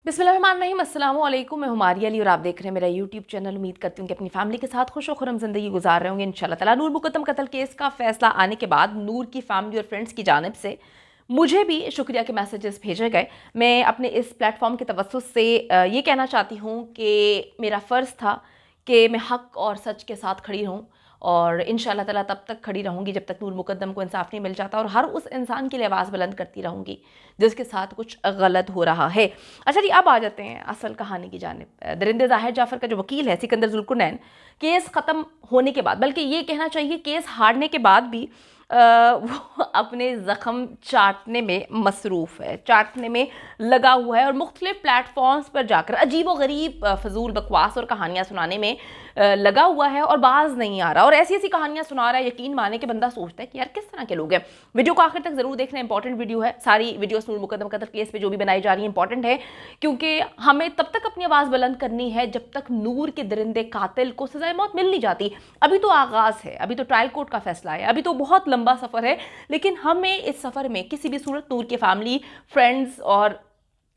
बिस्मिल्लाहिर्रहमानिर्रहीम, अस्सलाम वालेकुम। मैं हुमारिया अली और आप देख रहे हैं मेरा यूट्यूब चैनल। उम्मीद करती हूँ कि अपनी फैमिली के साथ खुश और खुर्रम ज़िंदगी गुजार रहे होंगे इंशाल्लाह ताला। नूर मुकद्दम कत्ल केस का फैसला आने के बाद नूर की फैमिली और फ्रेंड्स की जानिब से मुझे भी शुक्रिया के मैसेजेस भेजे गए। मैं अपने इस प्लेटफॉर्म के तवस्सुस से ये कहना चाहती हूँ कि मेरा फ़र्ज़ था कि मैं हक़ और सच के साथ खड़ी रहूँ और इंशाल्लाह ताला तब तक खड़ी रहूँगी जब तक नूर मुकद्दम को इंसाफ नहीं मिल जाता, और हर उस इंसान के लिए आवाज़ बुलंद करती रहूँगी जिसके साथ कुछ गलत हो रहा है। अच्छा जी, अब आ जाते हैं असल कहानी की जानिब। दरिंदे ज़ाहिर जाफ़र का जो वकील है सिकंदर ज़ुल्कुरनैन, केस ख़त्म होने के बाद, बल्कि ये कहना चाहिए केस हारने के बाद भी वो अपने ज़ख़म चाटने में मसरूफ़ है, चाटने में लगा हुआ है और मुख्तलिफ़ प्लेटफॉर्म्स पर जाकर अजीब व गरीब फजूल बकवास और कहानियाँ सुनाने में लगा हुआ है और बाज नहीं आ रहा, और ऐसी ऐसी कहानियाँ सुना रहा है यकीन माने कि बंदा सोचता है कि यार किस तरह के लोग हैं। वीडियो को आखिर तक जरूर देखना, इंपॉर्टेंट वीडियो है। सारी वीडियोस नूर मुकद्दम कत्ल केस पे जो भी बनाई जा रही है इंपॉर्टेंट है, क्योंकि हमें तब तक अपनी आवाज़ बुलंद करनी है जब तक नूर के दरिंदे कातिल को सजाए मौत मिल नहीं जाती। अभी तो आगाज़ है, अभी तो ट्रायल कोर्ट का फैसला है, अभी तो बहुत लंबा सफ़र है, लेकिन हमें इस सफ़र में किसी भी सूरत नूर की फैमिली, फ्रेंड्स और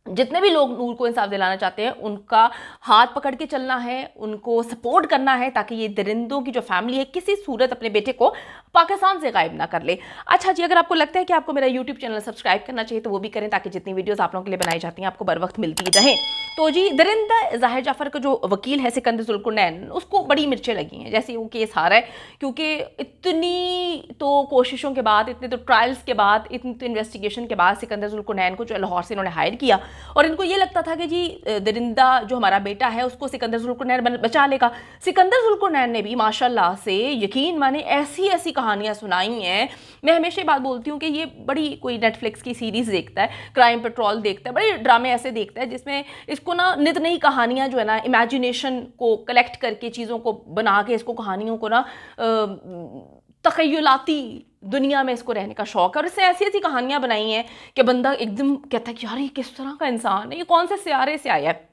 जितने भी लोग नूर को इंसाफ दिलाना चाहते हैं उनका हाथ पकड़ के चलना है, उनको सपोर्ट करना है, ताकि ये दरिंदों की जो फैमिली है किसी सूरत अपने बेटे को पाकिस्तान से गायब ना कर ले। अच्छा जी, अगर आपको लगता है कि आपको मेरा यूट्यूब चैनल सब्सक्राइब करना चाहिए तो वो भी करें, ताकि जितनी वीडियोस आप लोगों के लिए बनाई जाती हैं आपको बर वक्त मिलती रहें। तो जी, दरिंदा ज़ाहिर जाफ़र का जो वकील है सिकंदर ज़ुल्कुरनैन, उसको बड़ी मिर्चें लगी हैं जैसे वो केस हारा है, क्योंकि इतनी तो कोशिशों के बाद, इतने तो ट्रायल्स के बाद, इतनी तो इन्वेस्टिगेशन के बाद सिकंदर ज़ुल्कुरनैन को जो लाहौर से इन्होंने हायर किया और इनको ये लगता था कि जी दरिंदा जो हमारा बेटा है उसको सिकंदर ज़ुल्कुरनैन बचा लेगा। सिकंदर ज़ुल्कुरनैन ने भी माशाल्लाह से यकीन माने ऐसी ऐसी कहानियाँ सुनाई हैं। मैं हमेशा ये बात बोलती हूँ कि ये बड़ी कोई नेटफ्लिक्स की सीरीज़ देखता है, क्राइम पेट्रोल देखता है, बड़े ड्रामे ऐसे देखता है जिसमें इसको ना नित नई कहानियाँ जो है ना, इमेजिनेशन को कलेक्ट करके चीज़ों को बना के इसको कहानियों को ना तख़य्युलाती दुनिया में इसको रहने का शौक है, और इससे ऐसी ऐसी कहानियां बनाई हैं कि बंदा एकदम कहता है कि यार ये किस तरह का इंसान है, ये कौन से सियारे से आया है।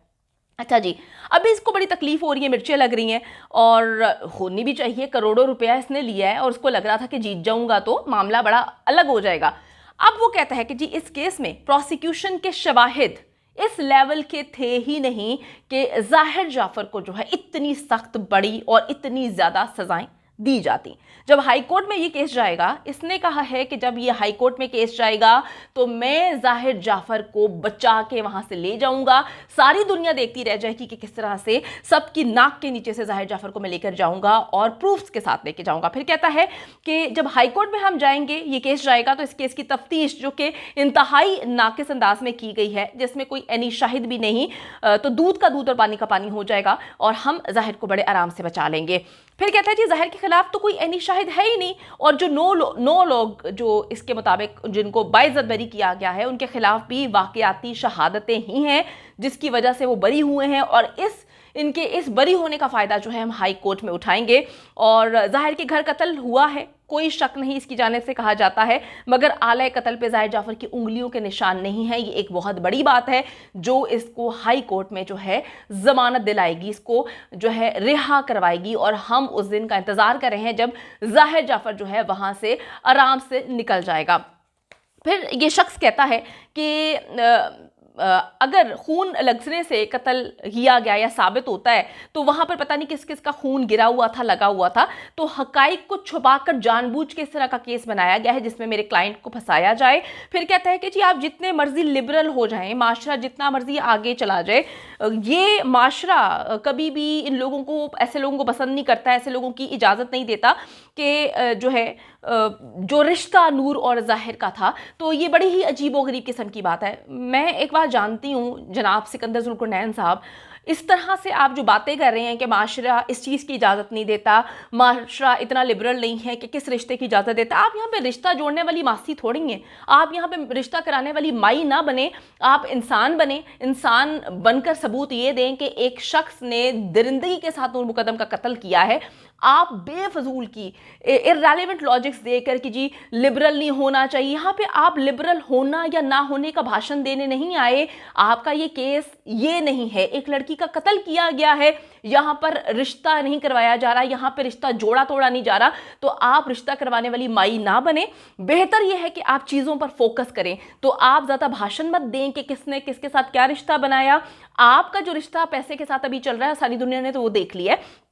अच्छा जी, अभी इसको बड़ी तकलीफ हो रही है, मिर्चें लग रही हैं, और होनी भी चाहिए। करोड़ों रुपया इसने लिया है और उसको लग रहा था कि जीत जाऊंगा तो मामला बड़ा अलग हो जाएगा। अब वो कहता है कि जी इस केस में प्रोसिक्यूशन के शवाहिद इस लेवल के थे ही नहीं कि ज़ाहिर जाफ़र को जो है इतनी सख्त, बड़ी और इतनी ज़्यादा सजाएं दी जाती। जब हाई कोर्ट में ये केस जाएगा, इसने कहा है कि जब ये हाई कोर्ट में केस जाएगा तो मैं ज़ाहिर जाफ़र को बचा के वहां से ले जाऊंगा, सारी दुनिया देखती रह जाएगी कि किस तरह से सबकी नाक के नीचे से ज़ाहिर जाफ़र को मैं लेकर जाऊंगा और प्रूफ्स के साथ लेके जाऊंगा। फिर कहता है कि जब हाई कोर्ट में हम जाएंगे, ये केस जाएगा, तो इस केस की तफ्तीश जो कि इंतहाई नाकिस अंदाज में की गई है, जिसमें कोई एनी शाहिद भी नहीं, तो दूध का दूध और पानी का पानी हो जाएगा और हम ज़ाहिर को बड़े आराम से बचा लेंगे। फिर कहता है जी ज़ाहिर के खिलाफ तो कोई एनी शाहिद है ही नहीं, और जो नौ लोग जो इसके मुताबिक जिनको बाइज्जत बरी किया गया है उनके खिलाफ भी वाकयाती शहादतें ही हैं जिसकी वजह से वो बरी हुए हैं, और इनके इस बरी होने का फ़ायदा जो है हम हाई कोर्ट में उठाएंगे। और ज़ाहिर के घर कत्ल हुआ है, कोई शक नहीं इसकी जानिब से कहा जाता है, मगर आला कत्ल पे ज़ाहिर जाफ़र की उंगलियों के निशान नहीं है। ये एक बहुत बड़ी बात है जो इसको हाई कोर्ट में जो है ज़मानत दिलाएगी, इसको जो है रिहा करवाएगी, और हम उस दिन का इंतज़ार कर रहे हैं जब ज़ाहिर जाफ़र जो है वहाँ से आराम से निकल जाएगा। फिर ये शख्स कहता है कि अगर खून लगने से कत्ल किया गया या साबित होता है तो वहां पर पता नहीं किस किस का खून गिरा हुआ था, लगा हुआ था, तो हकाइक को छुपाकर जानबूझ के इस तरह का केस बनाया गया है जिसमें मेरे क्लाइंट को फंसाया जाए। फिर कहता है कि जी आप जितने मर्जी लिबरल हो जाएं, माशरा जितना मर्जी आगे चला जाए, ये माशरा कभी भी इन लोगों को, ऐसे लोगों को पसंद नहीं करता, ऐसे लोगों की इजाज़त नहीं देता कि जो है जो रिश्ता नूर और ज़ाहिर का था। तो ये बड़ी ही अजीब व गरीब किस्म की बात है। मैं एक बात जानती हूँ जनाब सिकंदर ज़ुल्कुरनैन साहब, इस तरह से आप जो बातें कर रहे हैं कि माशरा इस चीज़ की इजाज़त नहीं देता, माशरा इतना लिबरल नहीं है कि किस रिश्ते की इजाज़त देता, आप यहाँ पे रिश्ता जोड़ने वाली मासी थोड़ी हैं, आप यहाँ पे रिश्ता कराने वाली माई ना बने, आप इंसान बने। इंसान बनकर सबूत ये दें कि एक शख्स ने दरिंदगी के साथ नूर मुकद्दम का कत्ल किया है, आप बेफजूल की इररेलेवेंट लॉजिक्स देकर कि जी लिबरल नहीं होना चाहिए, यहाँ पे आप लिबरल होना या ना होने का भाषण देने नहीं आए। आपका ये केस ये नहीं है, एक लड़की का कत्ल किया गया है, यहाँ पर रिश्ता नहीं करवाया जा रहा, यहाँ पे रिश्ता जोड़ा तोड़ा नहीं जा रहा, तो आप रिश्ता करवाने वाली माई ना बने। बेहतर यह है कि आप चीज़ों पर फोकस करें। तो आप ज़्यादा भाषण मत दें कि किसने किसके साथ क्या रिश्ता बनाया। आपका जो रिश्ता पैसे के साथ अभी चल रहा है सारी दुनिया ने तो वो देख लिया है।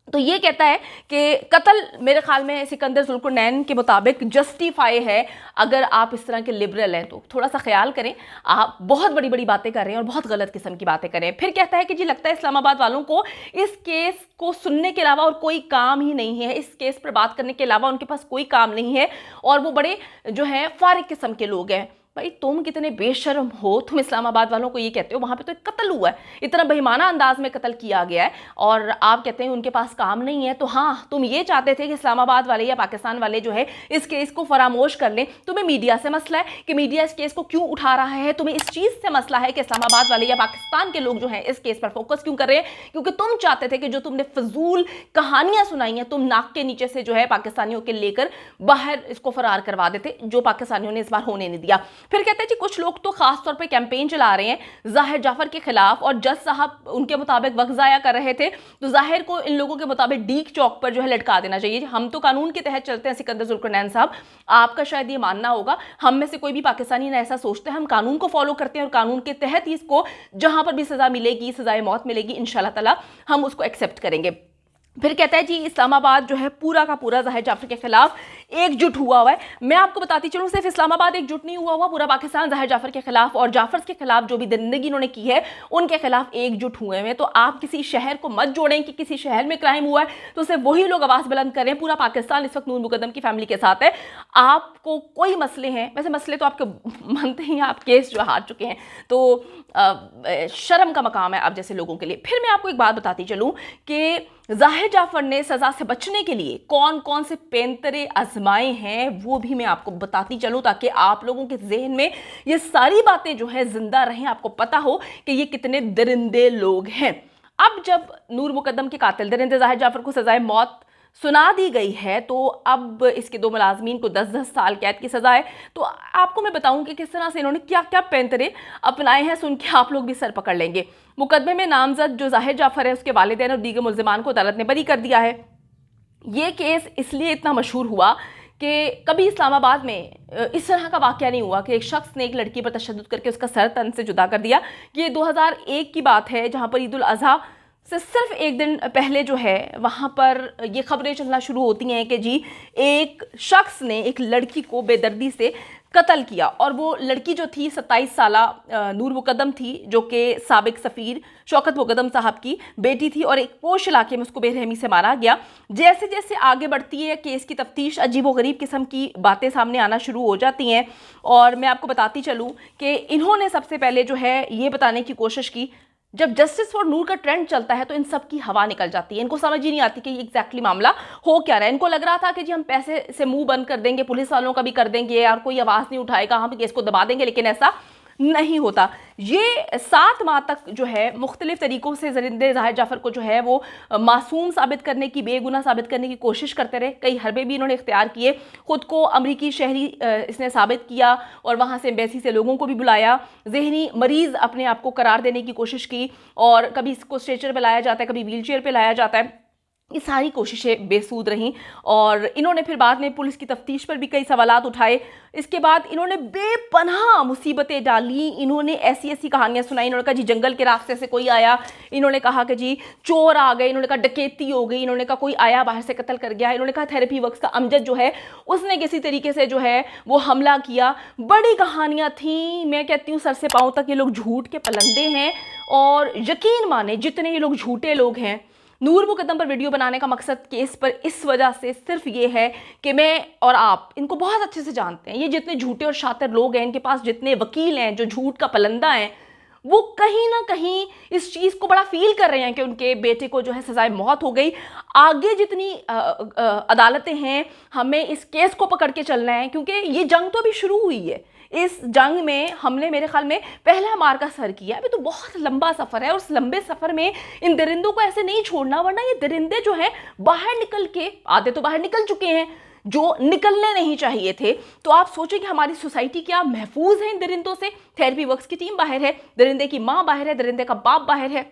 तो ये कहता है कि कत्ल मेरे ख्याल में सिकंदर जुल्करनैन के मुताबिक जस्टिफाई है। अगर आप इस तरह के लिबरल हैं तो थोड़ा सा ख्याल करें, आप बहुत बड़ी बड़ी बातें कर रहे हैं और बहुत गलत किस्म की बातें कर रहे हैं। फिर कहता है कि जी लगता है इस्लामाबाद वालों को इस केस को सुनने के अलावा और कोई काम ही नहीं है, इस केस पर बात करने के अलावा उनके पास कोई काम नहीं है और वो बड़े जो है फारिग किस्म के लोग हैं। भाई तुम कितने बेशर्म हो, तुम इस्लामाबाद वालों को ये कहते हो, वहाँ पे तो एक कत्ल हुआ है, इतना बेईमाना अंदाज में कत्ल किया गया है और आप कहते हैं उनके पास काम नहीं है। तो हाँ, तुम ये चाहते थे कि इस्लामाबाद वाले या पाकिस्तान वाले जो है इस केस को फरामोश कर लें। तुम्हें मीडिया से मसला है कि मीडिया इस केस को क्यों उठा रहा है, तुम्हें इस चीज़ से मसला है कि इस्लामाबाद वाले या पाकिस्तान के लोग जो हैं इस केस पर फोकस क्यों कर रहे हैं, क्योंकि तुम चाहते थे कि जो तुमने फजूल कहानियां सुनाई हैं तुम नाक के नीचे से जो है पाकिस्तानियों के लेकर बाहर इसको फरार करवा देते, जो पाकिस्तानियों ने इस बार होने नहीं दिया। फिर कहते हैं जी कुछ लोग तो खास तौर पे कैंपेन चला रहे हैं जाहिर जाफर के खिलाफ और जज साहब उनके मुताबिक वक्त जाया कर रहे थे, तो जाहिर को इन लोगों के मुताबिक डीक चौक पर जो है लटका देना चाहिए। हम तो कानून के तहत चलते हैं सिकंदर जुल्करनैन साहब, आपका शायद ये मानना होगा, हम में से कोई भी पाकिस्तानी ना ऐसा सोचते हैं, हम कानून को फॉलो करते हैं और कानून के तहत ही इसको जहां पर भी सजा मिलेगी, सजाए मौत मिलेगी, इंशाल्लाह ताला हम उसको एक्सेप्ट करेंगे। फिर कहता है जी इस्लामाबाद जो है पूरा का पूरा जाहिर जाफर के खिलाफ एकजुट हुआ है। मैं आपको बताती चलूं सिर्फ इस्लामाबाद एकजुट नहीं हुआ, पूरा पाकिस्तान जाहिर जाफर के खिलाफ और जाफर के खिलाफ जो भी दरिंदगी इन्होंने की है उनके खिलाफ एकजुट हुए हैं। तो आप किसी शहर को मत जोड़ें कि किसी शहर में क्राइम हुआ है तो सिर्फ वही लोग आवाज़ बुलंद करें। पूरा पाकिस्तान इस वक्त नूर मुकद्दम की फैमिली के साथ है। आपको कोई मसले हैं, वैसे मसले तो आपके मानते ही, आप केस जो हार चुके हैं, तो शर्म का मकाम है आप जैसे लोगों के लिए। फिर मैं आपको एक बात बताती चलूं कि जाहिर जाफर ने सजा से बचने के लिए कौन कौन से पेंतरे आजमाए हैं वो भी मैं आपको बताती चलूं, ताकि आप लोगों के जहन में ये सारी बातें जो है जिंदा रहें, आपको पता हो कि ये कितने दरिंदे लोग हैं। अब जब नूर मुकद्दम के कातिल दरिंदे जाहिर जाफर को सजाए मौत सुना दी गई है तो अब इसके दो मुलाजमीन को 10-10 साल कैद की सजा है। तो आपको मैं बताऊं कि किस तरह से इन्होंने क्या क्या पैंतरे अपनाए हैं, सुन के आप लोग भी सर पकड़ लेंगे। मुकदमे में नामजद जो जाहिर जाफर है उसके वालिदैन और दीगर मुल्जिमान को अदालत ने बरी कर दिया है। ये केस इसलिए इतना मशहूर हुआ कि कभी इस्लामाबाद में इस तरह का वाक़या नहीं हुआ कि एक शख्स ने एक लड़की पर तशद्दुद करके उसका सर तन से जुदा कर दिया। ये 2001 की बात है जहाँ पर ईद उल अज़हा से सिर्फ एक दिन पहले जो है वहाँ पर ये खबरें चलना शुरू होती हैं कि जी एक शख्स ने एक लड़की को बेदर्दी से कत्ल किया और वो लड़की जो थी 27 साला नूर मुकद्दम थी, जो कि साबिक सफ़ीर शौकत मुकद्दम साहब की बेटी थी और एक पोश इलाके में उसको बेरहमी से मारा गया। जैसे जैसे आगे बढ़ती है केस की तफ्तीश, अजीब व गरीब किस्म की बातें सामने आना शुरू हो जाती हैं। और मैं आपको बताती चलूँ कि इन्होंने सबसे पहले जो है ये बताने की कोशिश की, जब जस्टिस फॉर नूर का ट्रेंड चलता है तो इन सब की हवा निकल जाती है, इनको समझ ही नहीं आती कि ये एग्जैक्टली मामला हो क्या रहा है। इनको लग रहा था कि जी हम पैसे से मुंह बंद कर देंगे, पुलिस वालों का भी कर देंगे और कोई आवाज़ नहीं उठाएगा, हम केस को दबा देंगे, लेकिन ऐसा नहीं होता। ये 7 माह तक जो है मुख्तलिफ तरीक़ों से दरिंदे जाहिर जाफर को जो है वो मासूम साबित करने की, बेगुनाह साबित करने की कोशिश करते रहे। कई हरबे भी इन्होंने इख्तियार किए, ख़ुद को अमरीकी शहरी इसने साबित किया और वहाँ से एम्बेसी से लोगों को भी बुलाया, जहनी मरीज़ अपने आप को करार देने की कोशिश की और कभी इसको स्ट्रेचर पर लाया जाता है, कभी व्हील चेयर पर लाया जाता है। ये सारी कोशिशें बेसूद रहीं और इन्होंने फिर बाद में पुलिस की तफ्तीश पर भी कई सवालात उठाए। इसके बाद इन्होंने बेपनाह मुसीबतें डाली, इन्होंने ऐसी ऐसी कहानियां सुनाई। इन्होंने कहा जी जंगल के रास्ते से कोई आया, इन्होंने कहा कि जी चोर आ गए, इन्होंने कहा डकैती हो गई, इन्होंने कहा कोई आया बाहर से कत्ल कर गया, इन्होंने कहा थेरेपी वर्क्स का अमजद जो है उसने किसी तरीके से जो है वो हमला किया। बड़ी कहानियाँ थीं। मैं कहती हूँ सर से पाँव तक ये लोग झूठ के पलंदे हैं और यकीन माने जितने ये लोग झूठे लोग हैं। नूर मुकद्दम पर वीडियो बनाने का मकसद केस पर इस वजह से सिर्फ ये है कि मैं और आप इनको बहुत अच्छे से जानते हैं। ये जितने झूठे और शातिर लोग हैं, इनके पास जितने वकील हैं जो झूठ का पलंदा है, वो कहीं ना कहीं इस चीज़ को बड़ा फील कर रहे हैं कि उनके बेटे को जो है सजाए मौत हो गई। आगे जितनी अदालतें हैं, हमें इस केस को पकड़ के चलना है, क्योंकि ये जंग तो अभी शुरू हुई है। इस जंग में हमने मेरे ख्याल में पहला मार्का सर किया। अभी तो बहुत लंबा सफ़र है और उस लंबे सफ़र में इन दरिंदों को ऐसे नहीं छोड़ना, वरना ये दरिंदे जो हैं बाहर निकल के, आधे तो बाहर निकल चुके हैं जो निकलने नहीं चाहिए थे। तो आप सोचें कि हमारी सोसाइटी क्या महफूज है इन दरिंदों से। थेरेपी वर्क्स की टीम बाहर है, दरिंदे की माँ बाहर है, दरिंदे का बाप बाहर है।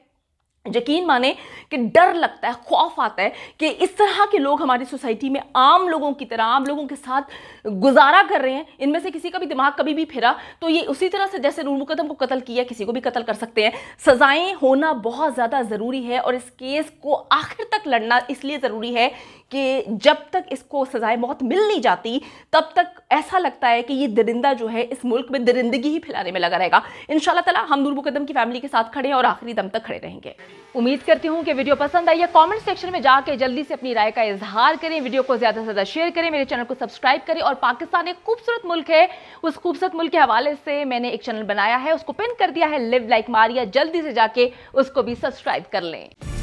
यकीन माने कि डर लगता है, खौफ आता है कि इस तरह के लोग हमारी सोसाइटी में आम लोगों की तरह, आम लोगों के साथ गुजारा कर रहे हैं। इनमें से किसी का भी दिमाग कभी भी फिरा तो ये उसी तरह से जैसे नूर मुकद्दम को कत्ल किया, किसी को भी कत्ल कर सकते हैं। सजाएं होना बहुत ज़्यादा ज़रूरी है और इस केस को आखिर तक लड़ना इसलिए ज़रूरी है कि जब तक इसको सजाए मौत मिल नहीं जाती तब तक ऐसा लगता है कि ये दरिंदा जो है इस मुल्क में दरिंदगी ही फैलाने में लगा रहेगा। इंशाल्लाह ताला हम नूर मुकद्दम की फैमिली के साथ खड़े हैं और आखिरी दम तक खड़े रहेंगे। उम्मीद करती हूँ कि वीडियो पसंद आई है। कमेंट सेक्शन में जाके जल्दी से अपनी राय का इजहार करें, वीडियो को ज़्यादा से ज़्यादा शेयर करें, मेरे चैनल को सब्सक्राइब करें। और पाकिस्तान एक खूबसूरत मुल्क है, उस खूबसूरत मुल्क के हवाले से मैंने एक चैनल बनाया है, उसको पिन कर दिया है, लिव लाइक मारिया, जल्दी से जाके उसको भी सब्सक्राइब कर लें।